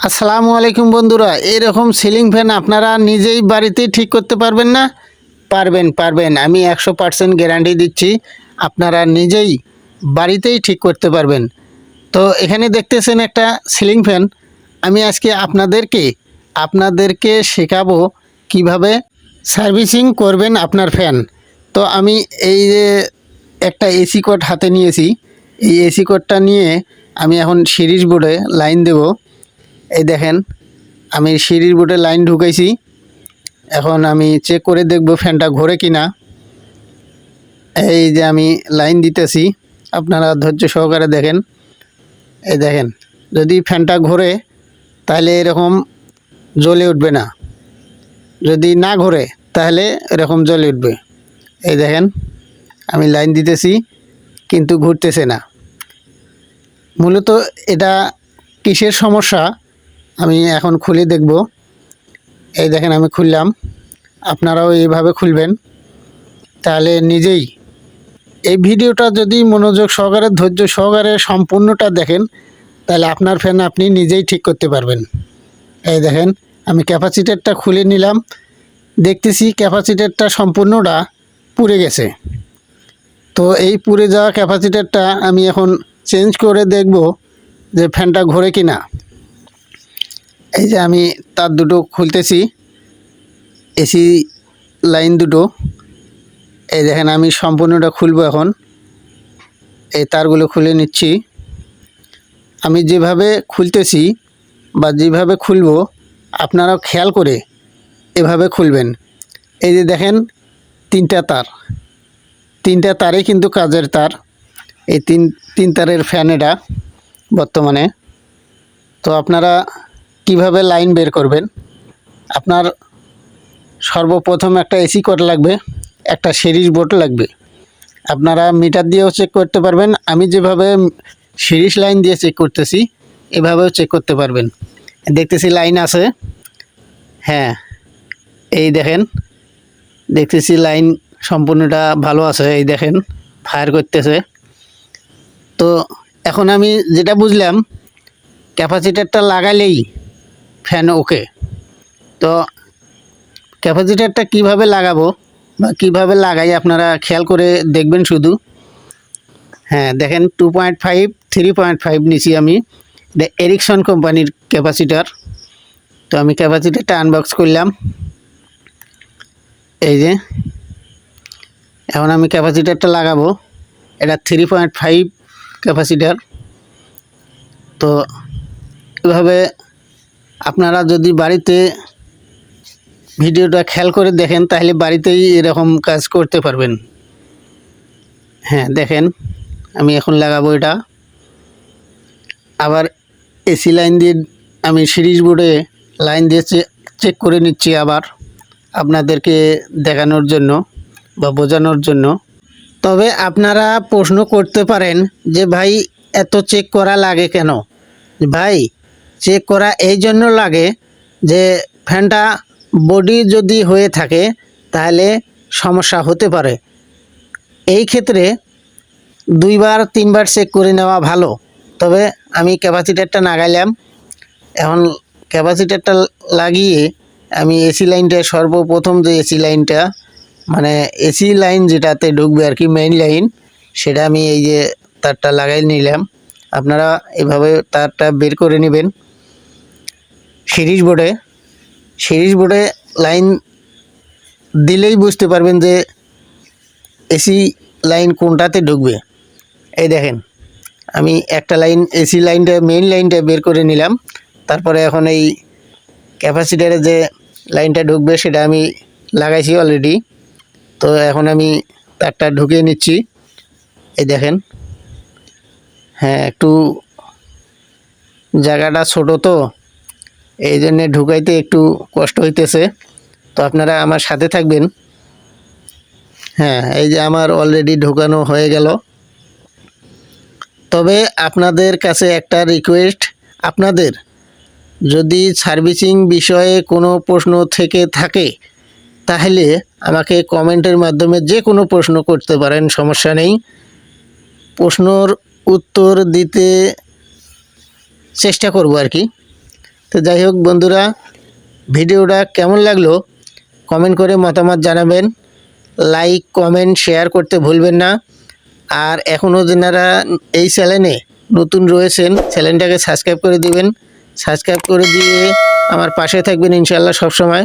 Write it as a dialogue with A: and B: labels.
A: আসসালামু আলাইকুম বন্ধুরা, এরকম সিলিং ফ্যান আপনারা নিজেই বাড়িতেই ঠিক করতে পারবেন না? পারবেন। আমি 100% গ্যারান্টি দিচ্ছি, আপনারা নিজেই বাড়িতেই ঠিক করতে পারবেন। তো এখানে দেখতেছেন একটা সিলিং ফ্যান। আমি আজকে আপনাদেরকে শেখাবো কিভাবে সার্ভিসিং করবেন আপনার ফ্যান। তো আমি এই যে একটা এসি কোড হাতে নিয়েছি, এই এসি কোডটা নিয়ে আমি এখন সিরিজ বোর্ডে লাইন দেব। এই দেখেন, আমি সিঁড়ির বোর্ডে লাইন ঢুকাইছি। এখন আমি চেক করে দেখব ফ্যানটা ঘোরে কিনা। এই যে আমি লাইন দিতেছি, আপনারা ধৈর্য সহকারে দেখেন। এই দেখেন, যদি ফ্যানটা ঘোরে তাহলে এরকম জ্বলে উঠবে না, যদি না ঘোরে তাহলে এরকম জ্বলে উঠবে। এই দেখেন, আমি লাইন দিতেছি কিন্তু ঘুরতেছে না। মূলত এটা কিসের সমস্যা আমি এখন খুলে দেখব। এই দেখেন, আমি খুললাম। আপনারাও এইভাবে খুলবেন, তাহলে নিজেই এই ভিডিওটা যদি মনোযোগ সহকারে ধৈর্য সহকারে সম্পূর্ণটা দেখেন, তাহলে আপনার ফ্যান আপনি নিজেই ঠিক করতে পারবেন। এই দেখেন, আমি ক্যাপাসিটরটা খুলে নিলাম। দেখতেছি ক্যাপাসিটরটা সম্পূর্ণটা পুড়ে গেছে। তো এই পুড়ে যাওয়া ক্যাপাসিটরটা আমি এখন চেঞ্জ করে দেখব যে ফ্যানটা ঘোরে কিনা। এই যে আমি তার দুটো খুলতেছি, এসি লাইন দুটো। এই দেখেন, আমি সম্পূর্ণটা খুলবো এখন। এই তারগুলো খুলে নিচ্ছি। আমি যেভাবে খুলতেছি বা যেভাবে খুলবো, আপনারাও খেয়াল করে এভাবে খুলবেন। এই যে দেখেন, তিনটা তারই কিন্তু কাজের তার। এই তিন তারের ফ্যান এটা বর্তমানে। তো আপনারা কিভাবে লাইন বের করবেন? আপনার সর্বপ্রথম একটা এসি কোড লাগবে, একটা সিরিজ বোর্ড লাগবে। আপনারা মিটার দিয়েও চেক করতে পারবেন। আমি যেভাবে সিরিজ লাইন দিয়ে চেক করতেছি, এভাবেও চেক করতে পারবেন। দেখতেছি লাইন আছে। হ্যাঁ, এই দেখেন, দেখতেছি লাইন সম্পূর্ণটা ভালো আছে। এই দেখেন, ফায়ার করতেছে। তো এখন আমি যেটা বুঝলাম, ক্যাপাসিটারটা লাগালেই ফ্যান ওকে। তো ক্যাপাসিটারটা কিভাবে লাগাবো বা কীভাবে লাগাই আপনারা খেয়াল করে দেখবেন শুধু। হ্যাঁ দেখেন, 2.5 3.5 নিছি আমি। এটা এরিকসন কোম্পানির ক্যাপাসিটার। তো আমি ক্যাপাসিটারটা আনবক্স করলাম। এই যে এখন আমি ক্যাপাসিটারটা লাগাবো। এটা 3.5 ক্যাপাসিটার। তো এভাবে আপনারা যদি বাড়িতে ভিডিওটা খেয়াল করে দেখেন, তাহলে বাড়িতেই এরকম কাজ করতে পারবেন। হ্যাঁ দেখেন, আমি এখন লাগাবো এটা। আবার এসি লাইন দিয়ে আমি সিরিজ বোর্ডে লাইন দিয়ে চেক করে নিচ্ছি, আবার আপনাদেরকে দেখানোর জন্য বা বোঝানোর জন্য। তবে আপনারা প্রশ্ন করতে পারেন যে ভাই, এত চেক করা লাগে কেন? ভাই, চেক করা এই জন্য লাগে যে ফ্যানটা বডি যদি হয়ে থাকে তাহলে সমস্যা হতে পারে। এই ক্ষেত্রে 2বার 3বার চেক করে নেওয়া ভালো। তবে আমি ক্যাপাসিটারটা লাগাইলাম। এখন ক্যাপাসিটারটা লাগিয়ে আমি এসি লাইনটা, সর্বপ্রথম যে এসি লাইনটা, মানে এসি লাইন যেটাতে ঢুকবে আর কি, মেইন লাইন, সেটা আমি এই যে তারটা লাগাই নিলাম। আপনারা এভাবে তারটা বের করে নেবেন। সিরিজ বোর্ডে লাইন দিলেই বুঝতে পারবেন যে এসি লাইন কোনটাতে ঢুকবে। এই দেখেন, আমি একটা লাইন এসি লাইনটা, মেইন লাইনটা বের করে নিলাম। তারপরে এখন এই ক্যাপাসিটারে যে লাইনটা ঢুকবে সেটা আমি লাগাইছি অলরেডি। তো এখন আমি তারটা ঢুকিয়ে নিচ্ছি। এই দেখেন, হ্যাঁ একটু জায়গাটা ছোটো, তো এই জন্যে ঢুকাইতে একটু কষ্ট হইতেছে। তো আপনারা আমার সাথে থাকবেন। হ্যাঁ, এই যে আমার অলরেডি ঢোকানো হয়ে গেল। তবে আপনাদের কাছে একটা রিকোয়েস্ট, আপনাদের যদি সার্ভিসিং বিষয়ে কোনো প্রশ্ন থেকে থাকে তাহলে আমাকে কমেন্টের মাধ্যমে যে কোনো প্রশ্ন করতে পারেন, সমস্যা নেই। প্রশ্নর উত্তর দিতে চেষ্টা করব আর কি। তো যাই হোক বন্ধুরা, ভিডিওটা কেমন লাগলো কমেন্ট করে মতামত জানাবেন। লাইক কমেন্ট শেয়ার করতে ভুলবেন না। আর এখনও যারা এই চ্যানেলে নতুন রয়েছেন চ্যানেলটাকে সাবস্ক্রাইব করে দিবেন। সাবস্ক্রাইব করে দিয়ে আমার পাশে থাকবেন ইনশাআল্লাহ সব সময়।